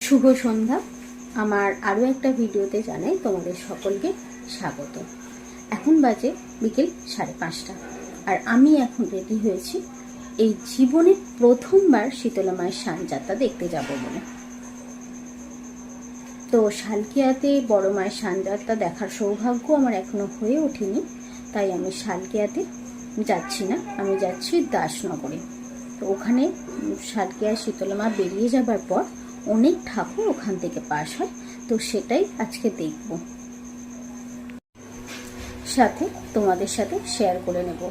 শুভ সন্ধ্যা। আমার আরও একটা ভিডিওতে জানাই তোমাদের সকলকে স্বাগত। এখন বাজে বিকেল 5:30 আর আমি এখন রেডি হয়েছি এই জীবনে প্রথমবার শীতলা মায়ের সানযাত্রা দেখতে যাব বলে। তো শালকিয়াতে বড় মায়ের সানযাত্রা দেখার সৌভাগ্য আমার এখনো হয়ে ওঠেনি, তাই আমি শালকিয়াতে যাচ্ছি না, আমি যাচ্ছি দাসনগরে। তো ওখানে শালকিয়া শীতলা মা বেরিয়ে যাবার পর অনেক ঠাকুর ওখান থেকে পাস হয়, তো সেটাই আজকে দেখব, সাথে তোমাদের সাথে শেয়ার করে নেব।